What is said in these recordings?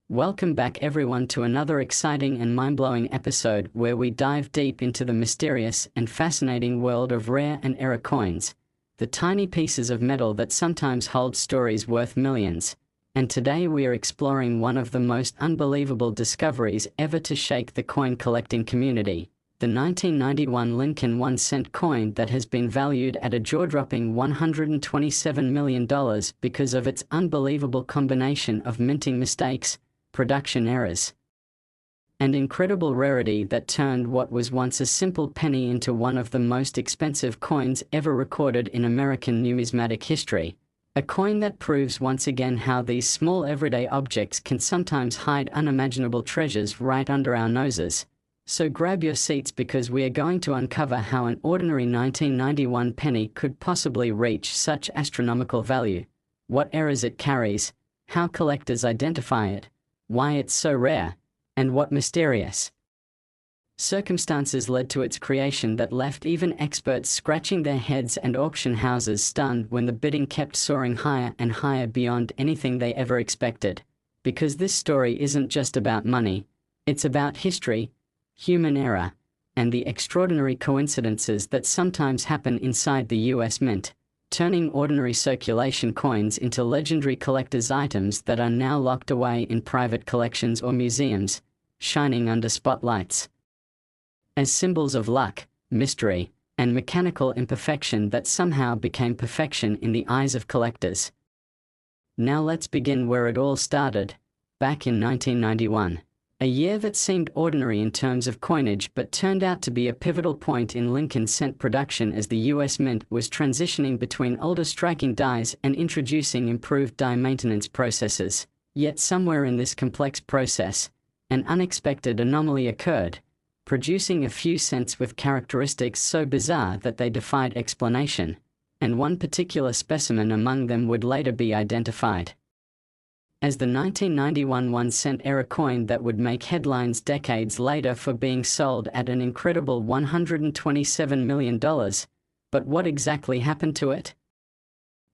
Welcome back everyone to another exciting and mind-blowing episode where we dive deep into the mysterious and fascinating world of rare and error coins, the tiny pieces of metal that sometimes hold stories worth millions. And today we are exploring one of the most unbelievable discoveries ever to shake the coin collecting community, the 1991 Lincoln 1 cent coin that has been valued at a jaw-dropping $127 million because of its unbelievable combination of minting mistakes, production errors, and incredible rarity that turned what was once a simple penny into one of the most expensive coins ever recorded in American numismatic history. A coin that proves once again how these small everyday objects can sometimes hide unimaginable treasures right under our noses. So grab your seats because we are going to uncover how an ordinary 1991 penny could possibly reach such astronomical value, what errors it carries, how collectors identify it, why it's so rare, and what mysterious circumstances led to its creation that left even experts scratching their heads and auction houses stunned when the bidding kept soaring higher and higher beyond anything they ever expected. Because this story isn't just about money, it's about history, human error, and the extraordinary coincidences that sometimes happen inside the US Mint, turning ordinary circulation coins into legendary collector's items that are now locked away in private collections or museums, shining under spotlights as symbols of luck, mystery, and mechanical imperfection that somehow became perfection in the eyes of collectors. Now let's begin where it all started, back in 1991. A year that seemed ordinary in terms of coinage but turned out to be a pivotal point in Lincoln Cent production as the US Mint was transitioning between older striking dies and introducing improved die maintenance processes. Yet somewhere in this complex process, an unexpected anomaly occurred, producing a few cents with characteristics so bizarre that they defied explanation, and one particular specimen among them would later be identified as the 1991 1 cent error coin that would make headlines decades later for being sold at an incredible $127 million. But what exactly happened to it?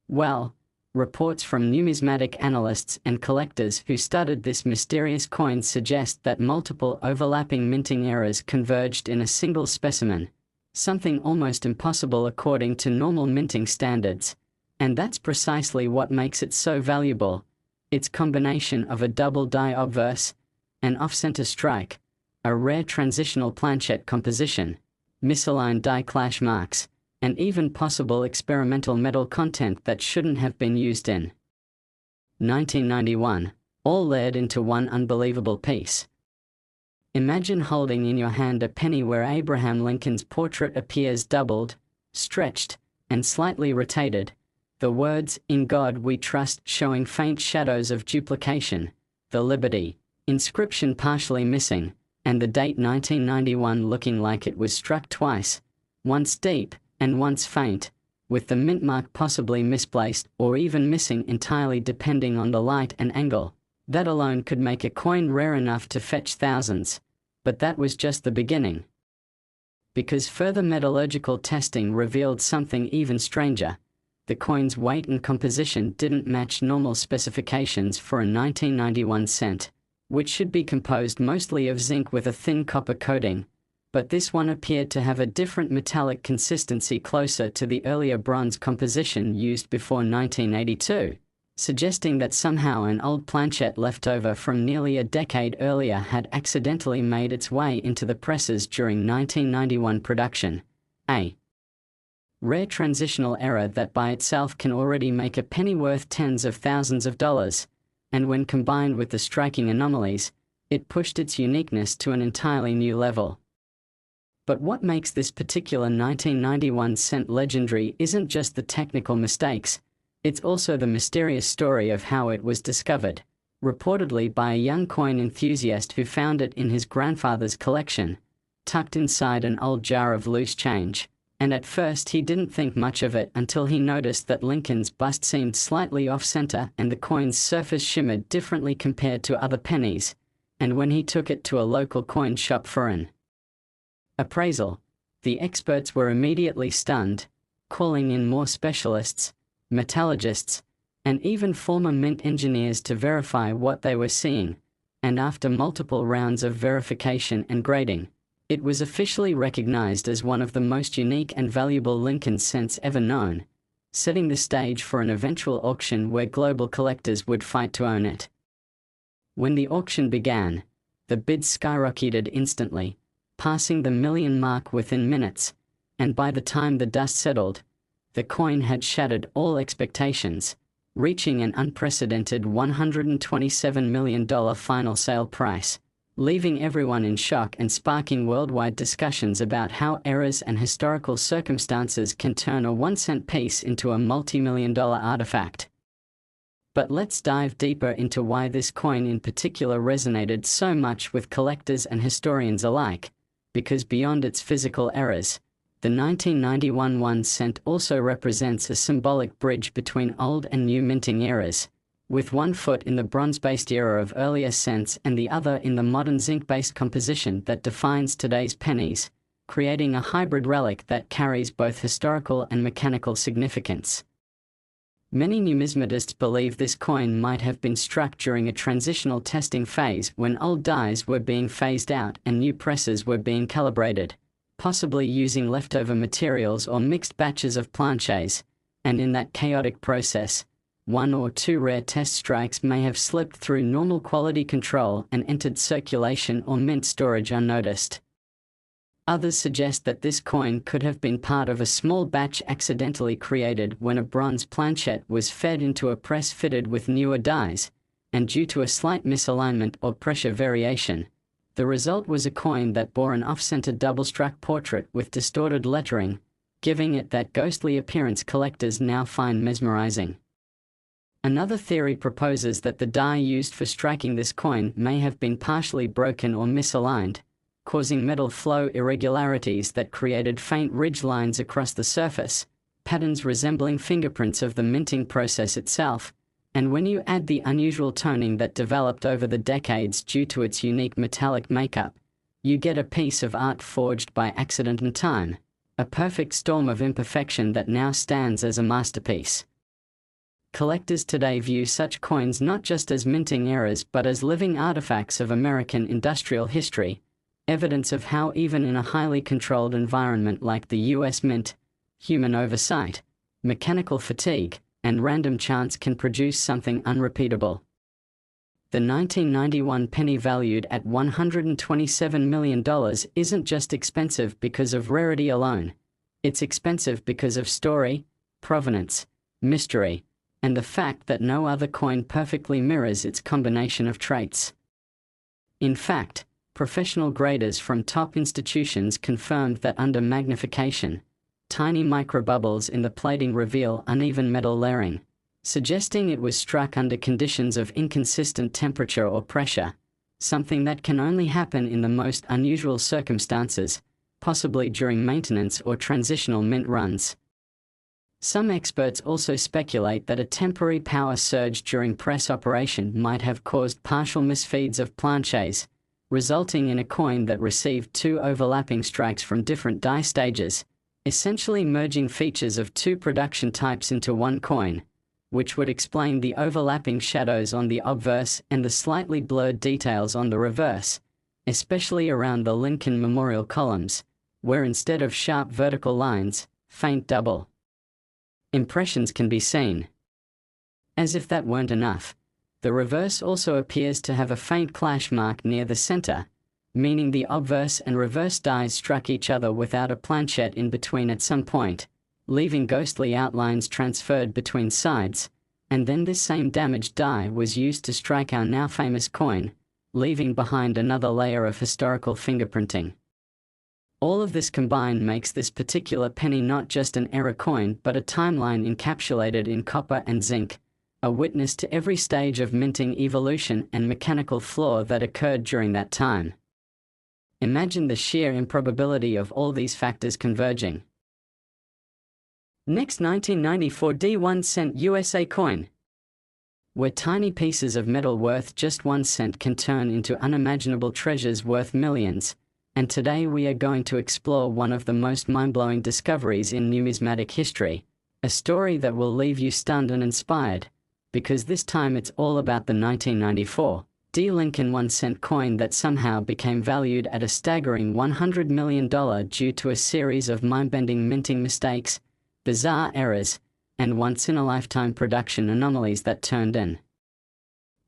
Well, reports from numismatic analysts and collectors who studied this mysterious coin suggest that multiple overlapping minting errors converged in a single specimen, something almost impossible according to normal minting standards. And that's precisely what makes it so valuable. Its combination of a double die obverse, an off-center strike, a rare transitional planchette composition, misaligned die clash marks, and even possible experimental metal content that shouldn't have been used in 1991, all layered into one unbelievable piece. Imagine holding in your hand a penny where Abraham Lincoln's portrait appears doubled, stretched, and slightly rotated, the words, "In God We Trust," showing faint shadows of duplication, the Liberty inscription partially missing, and the date 1991 looking like it was struck twice, once deep and once faint, with the mint mark possibly misplaced or even missing entirely depending on the light and angle. That alone could make a coin rare enough to fetch thousands. But that was just the beginning. Because further metallurgical testing revealed something even stranger. The coin's weight and composition didn't match normal specifications for a 1991 cent, which should be composed mostly of zinc with a thin copper coating, but this one appeared to have a different metallic consistency closer to the earlier bronze composition used before 1982, suggesting that somehow an old planchette left over from nearly a decade earlier had accidentally made its way into the presses during 1991 production. A rare transitional error that by itself can already make a penny worth tens of thousands of dollars, and when combined with the striking anomalies, it pushed its uniqueness to an entirely new level. But what makes this particular 1991 cent legendary isn't just the technical mistakes, it's also the mysterious story of how it was discovered, reportedly by a young coin enthusiast who found it in his grandfather's collection, tucked inside an old jar of loose change. And at first he didn't think much of it until he noticed that Lincoln's bust seemed slightly off-center and the coin's surface shimmered differently compared to other pennies, and when he took it to a local coin shop for an appraisal, the experts were immediately stunned, calling in more specialists, metallurgists, and even former mint engineers to verify what they were seeing, and after multiple rounds of verification and grading, it was officially recognized as one of the most unique and valuable Lincoln Cents ever known, setting the stage for an eventual auction where global collectors would fight to own it. When the auction began, the bids skyrocketed instantly, passing the million mark within minutes, and by the time the dust settled, the coin had shattered all expectations, reaching an unprecedented $127 million final sale price, leaving everyone in shock and sparking worldwide discussions about how errors and historical circumstances can turn a 1-cent piece into a multi-million-dollar artifact. But let's dive deeper into why this coin in particular resonated so much with collectors and historians alike, because beyond its physical errors, the 1991 1 cent also represents a symbolic bridge between old and new minting eras, with one foot in the bronze-based era of earlier cents and the other in the modern zinc-based composition that defines today's pennies, creating a hybrid relic that carries both historical and mechanical significance. Many numismatists believe this coin might have been struck during a transitional testing phase when old dies were being phased out and new presses were being calibrated, possibly using leftover materials or mixed batches of planches, and in that chaotic process, one or two rare test strikes may have slipped through normal quality control and entered circulation or mint storage unnoticed. Others suggest that this coin could have been part of a small batch accidentally created when a bronze planchet was fed into a press fitted with newer dies, and due to a slight misalignment or pressure variation, the result was a coin that bore an off-center double-struck portrait with distorted lettering, giving it that ghostly appearance collectors now find mesmerizing. Another theory proposes that the die used for striking this coin may have been partially broken or misaligned, causing metal flow irregularities that created faint ridge lines across the surface, patterns resembling fingerprints of the minting process itself, and when you add the unusual toning that developed over the decades due to its unique metallic makeup, you get a piece of art forged by accident and time, a perfect storm of imperfection that now stands as a masterpiece. Collectors today view such coins not just as minting errors but as living artifacts of American industrial history, evidence of how even in a highly controlled environment like the US Mint, human oversight, mechanical fatigue, and random chance can produce something unrepeatable. The 1991 penny valued at $127 million isn't just expensive because of rarity alone, it's expensive because of story, provenance, mystery, and the fact that no other coin perfectly mirrors its combination of traits. In fact, professional graders from top institutions confirmed that under magnification, tiny microbubbles in the plating reveal uneven metal layering, suggesting it was struck under conditions of inconsistent temperature or pressure, something that can only happen in the most unusual circumstances, possibly during maintenance or transitional mint runs. Some experts also speculate that a temporary power surge during press operation might have caused partial misfeeds of planches, resulting in a coin that received two overlapping strikes from different die stages, essentially merging features of two production types into one coin, which would explain the overlapping shadows on the obverse and the slightly blurred details on the reverse, especially around the Lincoln memorial columns, where instead of sharp vertical lines, faint double impressions can be seen. As if that weren't enough, the reverse also appears to have a faint clash mark near the center, meaning the obverse and reverse dies struck each other without a planchet in between at some point, leaving ghostly outlines transferred between sides, and then this same damaged die was used to strike our now famous coin, leaving behind another layer of historical fingerprinting. All of this combined makes this particular penny not just an error coin but a timeline encapsulated in copper and zinc, a witness to every stage of minting evolution and mechanical flaw that occurred during that time. Imagine the sheer improbability of all these factors converging. Next, 1994 D1 cent USA coin. Where tiny pieces of metal worth just 1 cent can turn into unimaginable treasures worth millions, and today we are going to explore one of the most mind-blowing discoveries in numismatic history, a story that will leave you stunned and inspired, because this time it's all about the 1994 D Lincoln 1-cent coin that somehow became valued at a staggering $100 million due to a series of mind-bending minting mistakes, bizarre errors, and once-in-a-lifetime production anomalies that turned an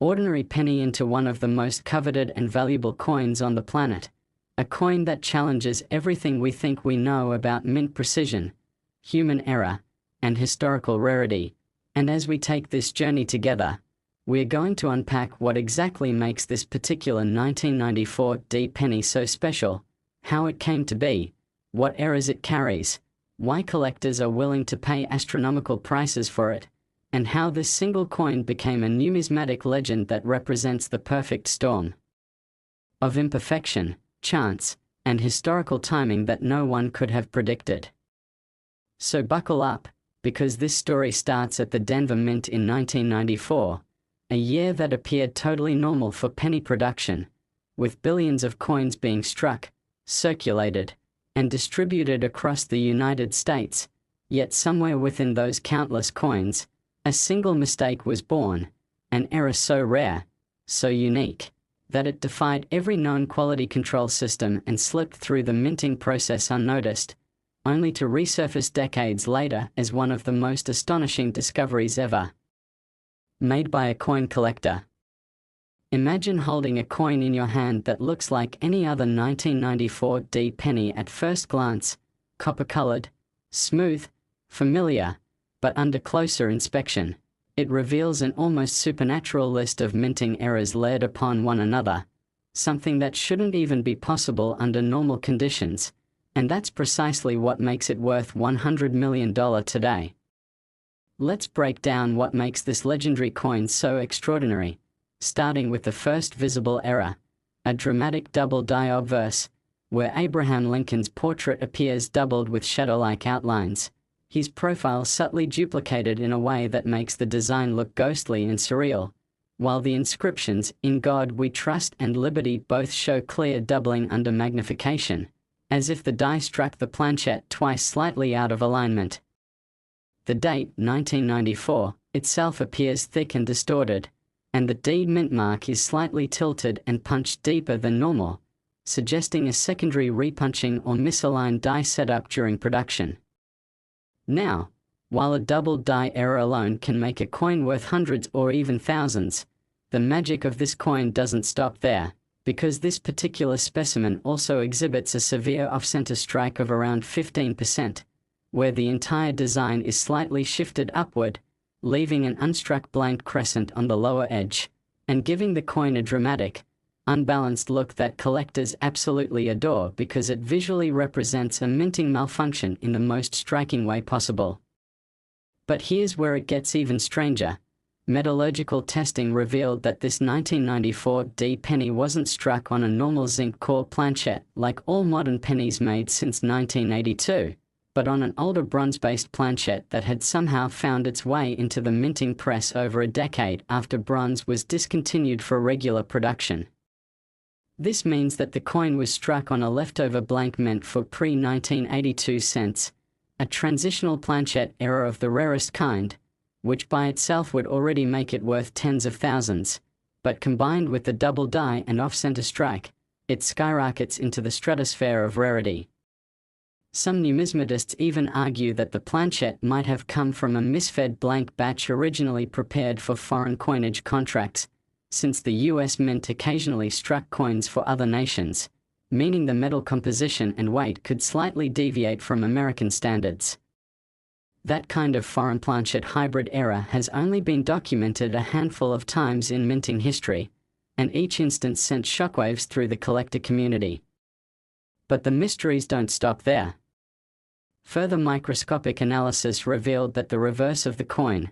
ordinary penny into one of the most coveted and valuable coins on the planet. A coin that challenges everything we think we know about mint precision, human error, and historical rarity. And as we take this journey together, we're going to unpack what exactly makes this particular 1994 D penny so special, how it came to be, what errors it carries, why collectors are willing to pay astronomical prices for it, and how this single coin became a numismatic legend that represents the perfect storm of imperfection, chance, and historical timing that no one could have predicted. So buckle up, because this story starts at the Denver Mint in 1994, a year that appeared totally normal for penny production, with billions of coins being struck, circulated, and distributed across the United States. Yet somewhere within those countless coins, a single mistake was born, an error so rare, so unique, that it defied every known quality control system and slipped through the minting process unnoticed, only to resurface decades later as one of the most astonishing discoveries ever made by a coin collector. Imagine holding a coin in your hand that looks like any other 1994 D penny at first glance, copper-colored, smooth, familiar, but under closer inspection, it reveals an almost supernatural list of minting errors layered upon one another, something that shouldn't even be possible under normal conditions, and that's precisely what makes it worth $100 million today. Let's break down what makes this legendary coin so extraordinary, starting with the first visible error, a dramatic double die obverse, where Abraham Lincoln's portrait appears doubled with shadow-like outlines, his profile subtly duplicated in a way that makes the design look ghostly and surreal, while the inscriptions, "In God We Trust" and "Liberty" both show clear doubling under magnification, as if the die struck the planchette twice slightly out of alignment. The date, 1994, itself appears thick and distorted, and the D mint mark is slightly tilted and punched deeper than normal, suggesting a secondary repunching or misaligned die setup during production. Now, while a double die error alone can make a coin worth hundreds or even thousands, the magic of this coin doesn't stop there, because this particular specimen also exhibits a severe off-center strike of around 15%, where the entire design is slightly shifted upward, leaving an unstruck blank crescent on the lower edge, and giving the coin a dramatic, unbalanced look that collectors absolutely adore because it visually represents a minting malfunction in the most striking way possible. But here's where it gets even stranger. Metallurgical testing revealed that this 1994 D penny wasn't struck on a normal zinc core planchette like all modern pennies made since 1982, but on an older bronze-based planchette that had somehow found its way into the minting press over a decade after bronze was discontinued for regular production. This means that the coin was struck on a leftover blank meant for pre-1982 cents, a transitional planchette error of the rarest kind, which by itself would already make it worth tens of thousands, but combined with the double die and off-center strike, it skyrockets into the stratosphere of rarity. Some numismatists even argue that the planchette might have come from a misfed blank batch originally prepared for foreign coinage contracts, since the US Mint occasionally struck coins for other nations, meaning the metal composition and weight could slightly deviate from American standards. That kind of foreign planchette hybrid error has only been documented a handful of times in minting history, and each instance sent shockwaves through the collector community. But the mysteries don't stop there. Further microscopic analysis revealed that the reverse of the coin,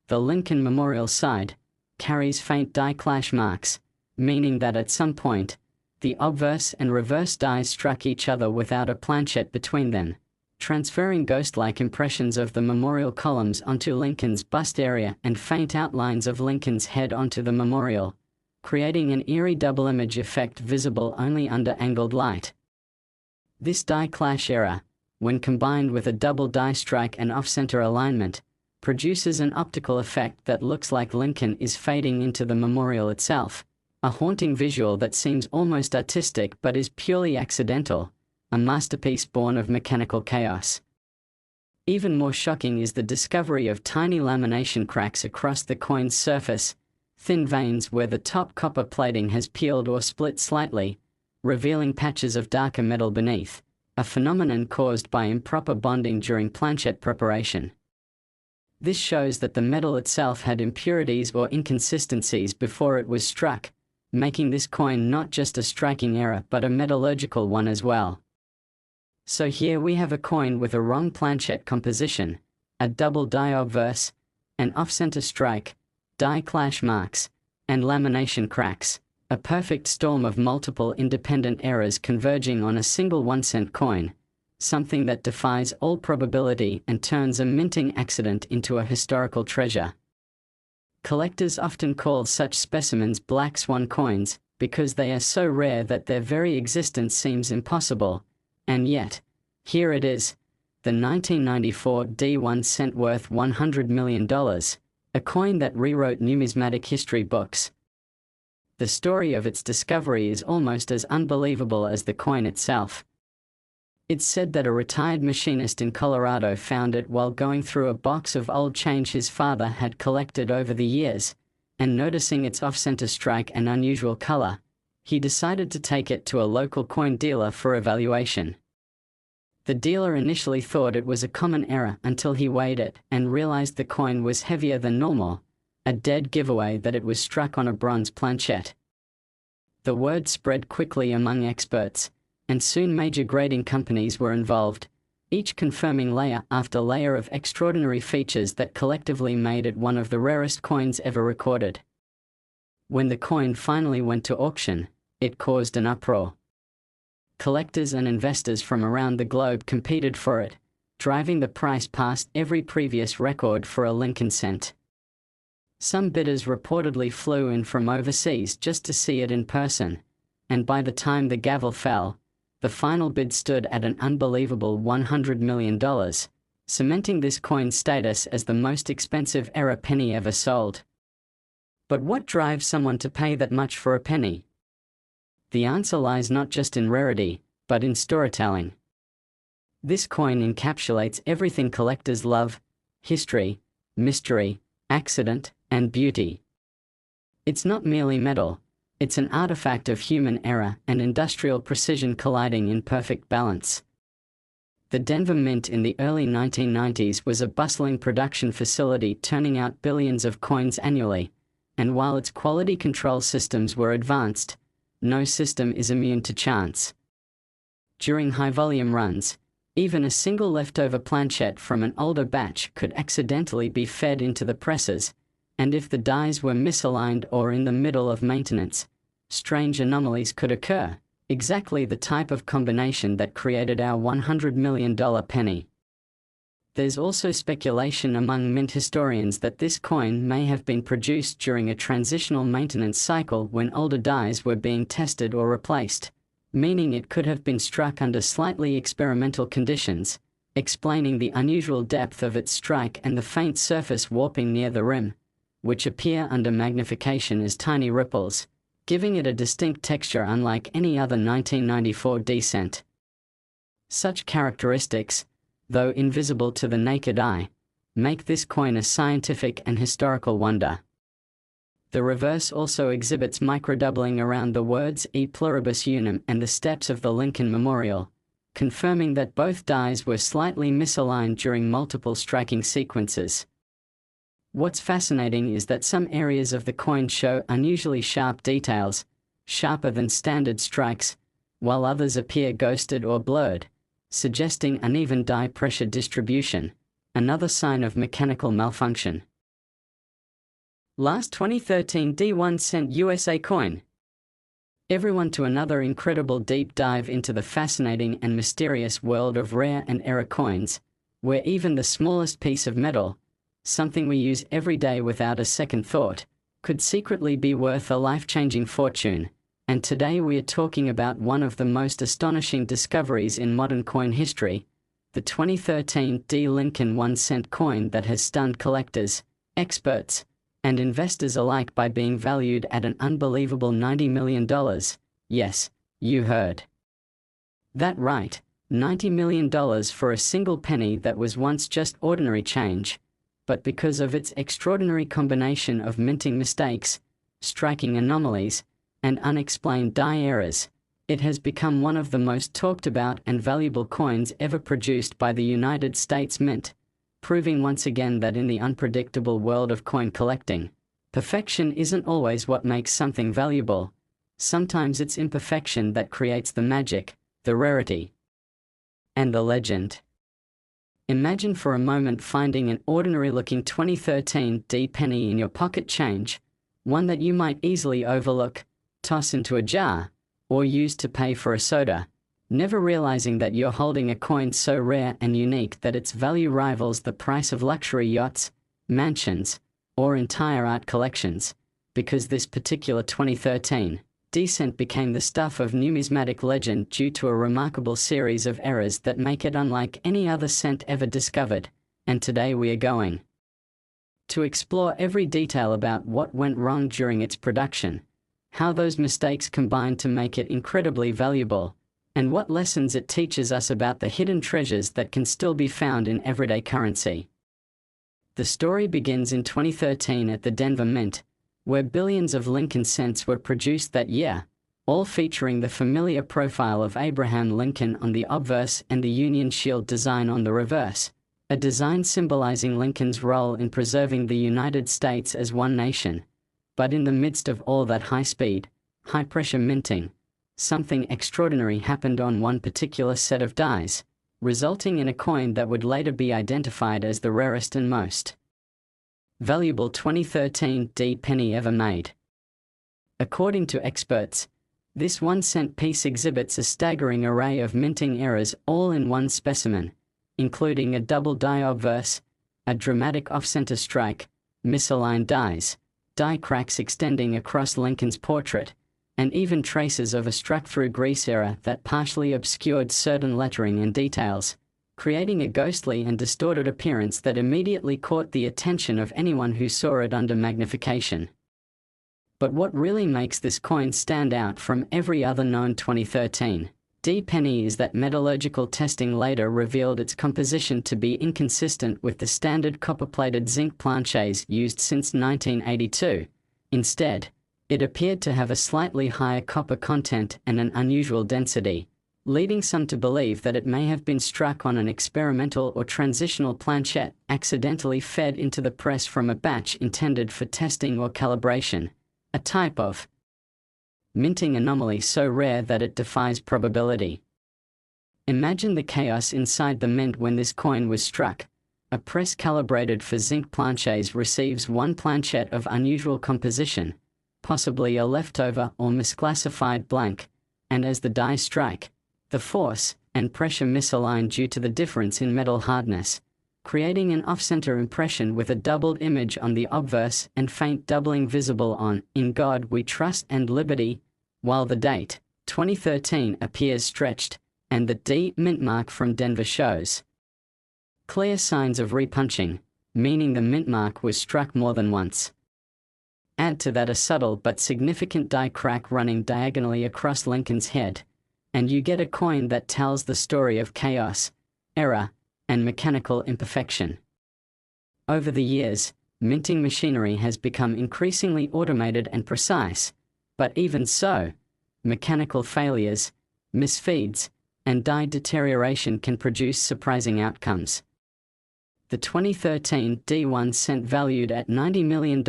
the Lincoln Memorial side, carries faint die clash marks, meaning that at some point, the obverse and reverse dies struck each other without a planchette between them, transferring ghost-like impressions of the memorial columns onto Lincoln's bust area and faint outlines of Lincoln's head onto the memorial, creating an eerie double image effect visible only under angled light. This die clash error, when combined with a double die strike and off-center alignment, produces an optical effect that looks like Lincoln is fading into the memorial itself, A haunting visual that seems almost artistic but is purely accidental, a masterpiece born of mechanical chaos. Even more shocking is the discovery of tiny lamination cracks across the coin's surface, thin veins where the top copper plating has peeled or split slightly, revealing patches of darker metal beneath, a phenomenon caused by improper bonding during planchet preparation. This shows that the metal itself had impurities or inconsistencies before it was struck, making this coin not just a striking error but a metallurgical one as well. So here we have a coin with a wrong planchet composition, a double die obverse, an off-center strike, die clash marks, and lamination cracks, a perfect storm of multiple independent errors converging on a single 1-cent coin, something that defies all probability and turns a minting accident into a historical treasure. Collectors often call such specimens black swan coins because they are so rare that their very existence seems impossible, and yet, here it is, the 1994 D1 cent worth $100 million, a coin that rewrote numismatic history books. The story of its discovery is almost as unbelievable as the coin itself. It's said that a retired machinist in Colorado found it while going through a box of old change his father had collected over the years, and noticing its off-center strike and unusual color, he decided to take it to a local coin dealer for evaluation. The dealer initially thought it was a common error until he weighed it and realized the coin was heavier than normal, a dead giveaway that it was struck on a bronze planchet. The word spread quickly among experts, and soon major grading companies were involved, each confirming layer after layer of extraordinary features that collectively made it one of the rarest coins ever recorded. When the coin finally went to auction, it caused an uproar. Collectors and investors from around the globe competed for it, driving the price past every previous record for a Lincoln Cent. Some bidders reportedly flew in from overseas just to see it in person, and by the time the gavel fell, the final bid stood at an unbelievable $100 million, cementing this coin's status as the most expensive era penny ever sold. But what drives someone to pay that much for a penny? The answer lies not just in rarity, but in storytelling. This coin encapsulates everything collectors love: history, mystery, accident, and beauty. It's not merely metal. It's an artifact of human error and industrial precision colliding in perfect balance. The Denver Mint in the early 1990s was a bustling production facility turning out billions of coins annually, and while its quality control systems were advanced, no system is immune to chance. During high-volume runs, even a single leftover planchet from an older batch could accidentally be fed into the presses, and if the dies were misaligned or in the middle of maintenance, strange anomalies could occur, exactly the type of combination that created our $100 million penny. There's also speculation among mint historians that this coin may have been produced during a transitional maintenance cycle when older dies were being tested or replaced, meaning it could have been struck under slightly experimental conditions, explaining the unusual depth of its strike and the faint surface warping near the rim, which appear under magnification as tiny ripples, giving it a distinct texture unlike any other 1994 D cent. Such characteristics, though invisible to the naked eye, make this coin a scientific and historical wonder. The reverse also exhibits microdoubling around the words E pluribus unum and the steps of the Lincoln Memorial, confirming that both dies were slightly misaligned during multiple striking sequences. What's fascinating is that some areas of the coin show unusually sharp details, sharper than standard strikes, while others appear ghosted or blurred, suggesting uneven die pressure distribution, another sign of mechanical malfunction. Last 2013 D1 cent USA coin. Everyone to another incredible deep dive into the fascinating and mysterious world of rare and error coins, where even the smallest piece of metal, something we use every day without a second thought, could secretly be worth a life-changing fortune. And today we are talking about one of the most astonishing discoveries in modern coin history, the 2013 D Lincoln 1 cent coin that has stunned collectors, experts, and investors alike by being valued at an unbelievable $90 million. Yes, you heard that right, $90 million for a single penny that was once just ordinary change. But because of its extraordinary combination of minting mistakes, striking anomalies, and unexplained die errors, it has become one of the most talked about and valuable coins ever produced by the United States Mint, proving once again that in the unpredictable world of coin collecting, perfection isn't always what makes something valuable. Sometimes it's imperfection that creates the magic, the rarity, and the legend. Imagine for a moment finding an ordinary-looking 2013 D penny in your pocket change, one that you might easily overlook, toss into a jar, or use to pay for a soda, never realizing that you're holding a coin so rare and unique that its value rivals the price of luxury yachts, mansions, or entire art collections, because this particular 2013 D cent became the stuff of numismatic legend due to a remarkable series of errors that make it unlike any other cent ever discovered, and today we are going to explore every detail about what went wrong during its production, how those mistakes combined to make it incredibly valuable, and what lessons it teaches us about the hidden treasures that can still be found in everyday currency. The story begins in 2013 at the Denver Mint, where billions of Lincoln cents were produced that year, all featuring the familiar profile of Abraham Lincoln on the obverse and the Union Shield design on the reverse, a design symbolizing Lincoln's role in preserving the United States as one nation. But in the midst of all that high-speed, high-pressure minting, something extraordinary happened on one particular set of dies, resulting in a coin that would later be identified as the rarest and most valuable 2013 D penny ever made. According to experts, this 1-cent piece exhibits a staggering array of minting errors all in one specimen, including a double die obverse, a dramatic off-center strike, misaligned dies, die cracks extending across Lincoln's portrait, and even traces of a struck-through grease error that partially obscured certain lettering and details, creating a ghostly and distorted appearance that immediately caught the attention of anyone who saw it under magnification. But what really makes this coin stand out from every other known 2013 D penny is that metallurgical testing later revealed its composition to be inconsistent with the standard copper-plated zinc planchets used since 1982. Instead, it appeared to have a slightly higher copper content and an unusual density, leading some to believe that it may have been struck on an experimental or transitional planchet accidentally fed into the press from a batch intended for testing or calibration, a type of minting anomaly so rare that it defies probability. Imagine the chaos inside the mint when this coin was struck. A press calibrated for zinc planchets receives one planchet of unusual composition, possibly a leftover or misclassified blank, and as the die strike, the force and pressure misalign due to the difference in metal hardness, creating an off-center impression with a doubled image on the obverse and faint doubling visible on "In God We Trust and Liberty," while the date, 2013, appears stretched, and the D mint mark from Denver shows clear signs of repunching, meaning the mint mark was struck more than once. Add to that a subtle but significant die crack running diagonally across Lincoln's head, and you get a coin that tells the story of chaos, error, and mechanical imperfection. Over the years, minting machinery has become increasingly automated and precise, but even so, mechanical failures, misfeeds, and die deterioration can produce surprising outcomes. The 2013 D1 cent valued at $90 million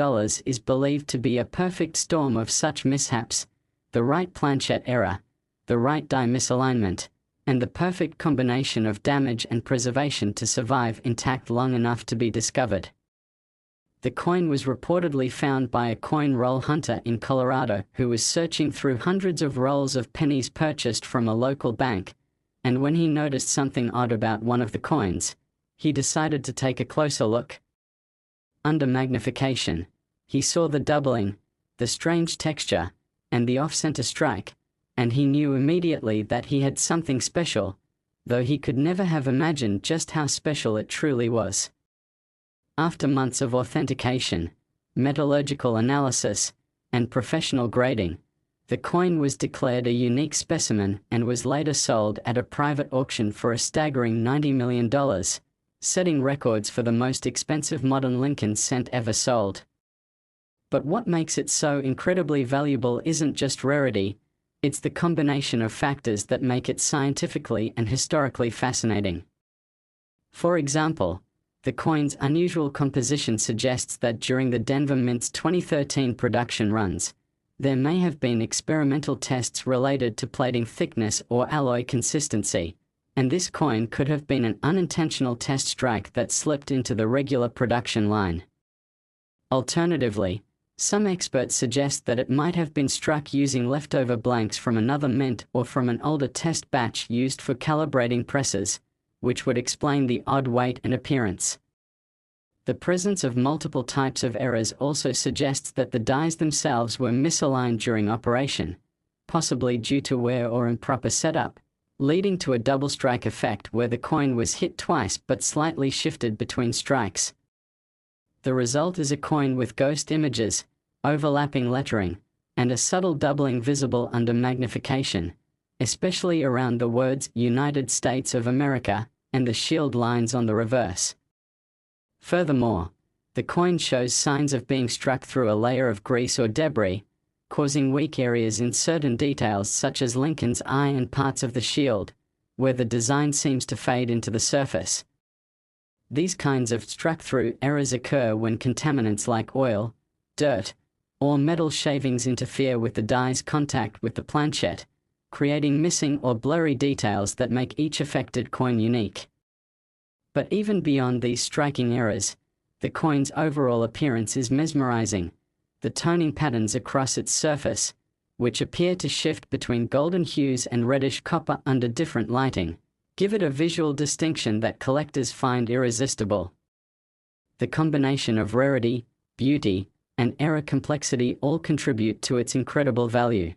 is believed to be a perfect storm of such mishaps: the right planchet error, the right die misalignment, and the perfect combination of damage and preservation to survive intact long enough to be discovered. The coin was reportedly found by a coin roll hunter in Colorado who was searching through hundreds of rolls of pennies purchased from a local bank, and when he noticed something odd about one of the coins, he decided to take a closer look. Under magnification, he saw the doubling, the strange texture, and the off-center strike, and he knew immediately that he had something special, though he could never have imagined just how special it truly was. After months of authentication, metallurgical analysis, and professional grading, the coin was declared a unique specimen and was later sold at a private auction for a staggering $90 million, setting records for the most expensive modern Lincoln cent ever sold. But what makes it so incredibly valuable isn't just rarity, it's the combination of factors that make it scientifically and historically fascinating. For example, the coin's unusual composition suggests that during the Denver Mint's 2013 production runs, there may have been experimental tests related to plating thickness or alloy consistency, and this coin could have been an unintentional test strike that slipped into the regular production line. Alternatively, some experts suggest that it might have been struck using leftover blanks from another mint or from an older test batch used for calibrating presses, which would explain the odd weight and appearance. The presence of multiple types of errors also suggests that the dies themselves were misaligned during operation, possibly due to wear or improper setup, leading to a double strike effect where the coin was hit twice but slightly shifted between strikes. The result is a coin with ghost images, overlapping lettering, and a subtle doubling visible under magnification, especially around the words United States of America and the shield lines on the reverse. Furthermore, the coin shows signs of being struck through a layer of grease or debris, causing weak areas in certain details such as Lincoln's eye and parts of the shield, where the design seems to fade into the surface. These kinds of struck-through errors occur when contaminants like oil, dirt, or metal shavings interfere with the die's contact with the planchette, creating missing or blurry details that make each affected coin unique. But even beyond these striking errors, the coin's overall appearance is mesmerizing. The toning patterns across its surface, which appear to shift between golden hues and reddish copper under different lighting, give it a visual distinction that collectors find irresistible. The combination of rarity, beauty, and error complexity all contribute to its incredible value.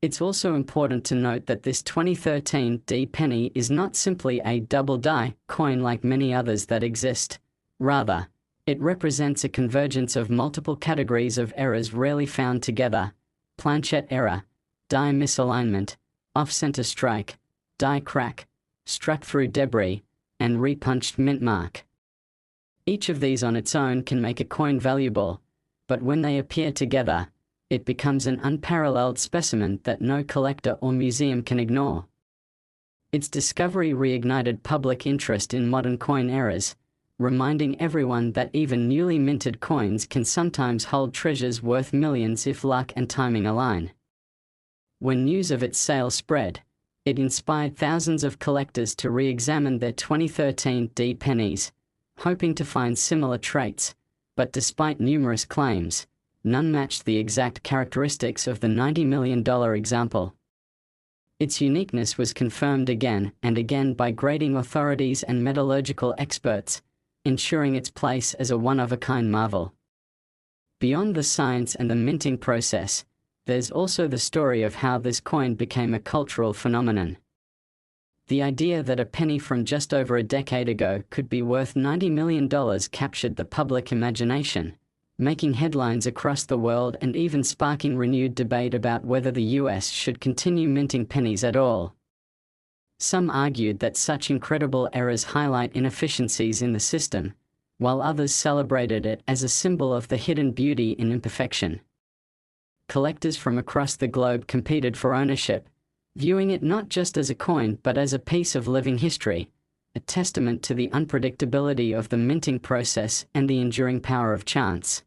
It's also important to note that this 2013 D penny is not simply a double die coin like many others that exist. Rather, it represents a convergence of multiple categories of errors rarely found together: planchette error, die misalignment, off-center strike, die crack, struck through debris, and repunched mint mark. Each of these on its own can make a coin valuable, but when they appear together, it becomes an unparalleled specimen that no collector or museum can ignore. Its discovery reignited public interest in modern coin errors, reminding everyone that even newly minted coins can sometimes hold treasures worth millions if luck and timing align. When news of its sale spread, it inspired thousands of collectors to re-examine their 2013 D pennies, hoping to find similar traits, but despite numerous claims, none matched the exact characteristics of the $90 million example. Its uniqueness was confirmed again and again by grading authorities and metallurgical experts, ensuring its place as a one-of-a-kind marvel. Beyond the science and the minting process, there's also the story of how this coin became a cultural phenomenon. The idea that a penny from just over a decade ago could be worth $90 million captured the public imagination, making headlines across the world and even sparking renewed debate about whether the US should continue minting pennies at all. Some argued that such incredible errors highlight inefficiencies in the system, while others celebrated it as a symbol of the hidden beauty in imperfection. Collectors from across the globe competed for ownership, viewing it not just as a coin but as a piece of living history, a testament to the unpredictability of the minting process and the enduring power of chance.